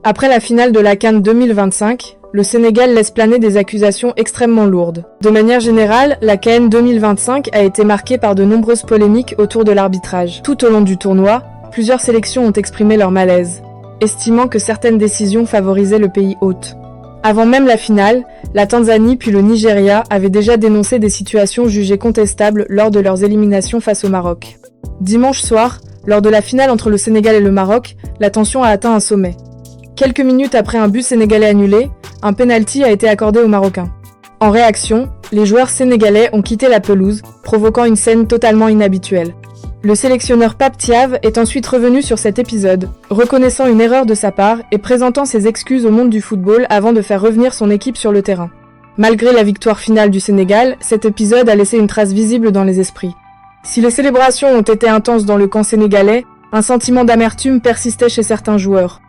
Après la finale de la CAN 2025, le Sénégal laisse planer des accusations extrêmement lourdes. De manière générale, la CAN 2025 a été marquée par de nombreuses polémiques autour de l'arbitrage. Tout au long du tournoi, plusieurs sélections ont exprimé leur malaise, estimant que certaines décisions favorisaient le pays hôte. Avant même la finale, la Tanzanie puis le Nigeria avaient déjà dénoncé des situations jugées contestables lors de leurs éliminations face au Maroc. Dimanche soir, lors de la finale entre le Sénégal et le Maroc, la tension a atteint un sommet. Quelques minutes après un but sénégalais annulé, un penalty a été accordé aux Marocains. En réaction, les joueurs sénégalais ont quitté la pelouse, provoquant une scène totalement inhabituelle. Le sélectionneur Pape Thiaw est ensuite revenu sur cet épisode, reconnaissant une erreur de sa part et présentant ses excuses au monde du football avant de faire revenir son équipe sur le terrain. Malgré la victoire finale du Sénégal, cet épisode a laissé une trace visible dans les esprits. Si les célébrations ont été intenses dans le camp sénégalais, un sentiment d'amertume persistait chez certains joueurs.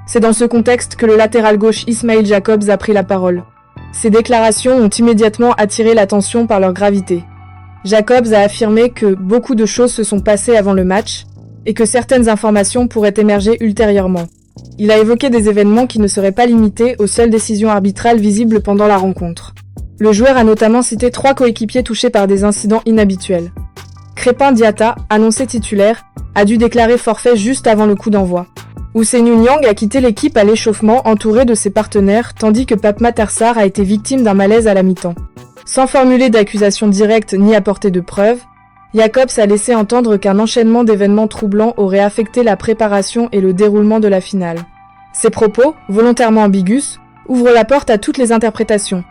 C'est dans ce contexte que le latéral gauche Ismail Jakobs a pris la parole. Ces déclarations ont immédiatement attiré l'attention par leur gravité. Jakobs a affirmé que beaucoup de choses se sont passées avant le match et que certaines informations pourraient émerger ultérieurement. Il a évoqué des événements qui ne seraient pas limités aux seules décisions arbitrales visibles pendant la rencontre. Le joueur a notamment cité 3 coéquipiers touchés par des incidents inhabituels. Crépin Diatta, annoncé titulaire, a dû déclarer forfait juste avant le coup d'envoi. Ousseynou Niang a quitté l'équipe à l'échauffement entouré de ses partenaires, tandis que Pape Matar Sarr a été victime d'un malaise à la mi-temps. Sans formuler d'accusation directe ni apporter de preuves, Jakobs a laissé entendre qu'un enchaînement d'événements troublants aurait affecté la préparation et le déroulement de la finale. Ces propos, volontairement ambigus, ouvrent la porte à toutes les interprétations.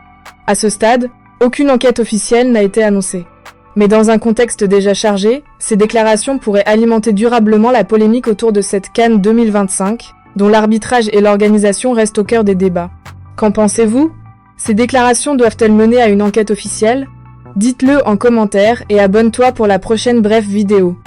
À ce stade, aucune enquête officielle n'a été annoncée. Mais dans un contexte déjà chargé, ces déclarations pourraient alimenter durablement la polémique autour de cette CAN 2025, dont l'arbitrage et l'organisation restent au cœur des débats. Qu'en pensez-vous ? Ces déclarations doivent-elles mener à une enquête officielle ? Dites-le en commentaire et abonne-toi pour la prochaine brève vidéo.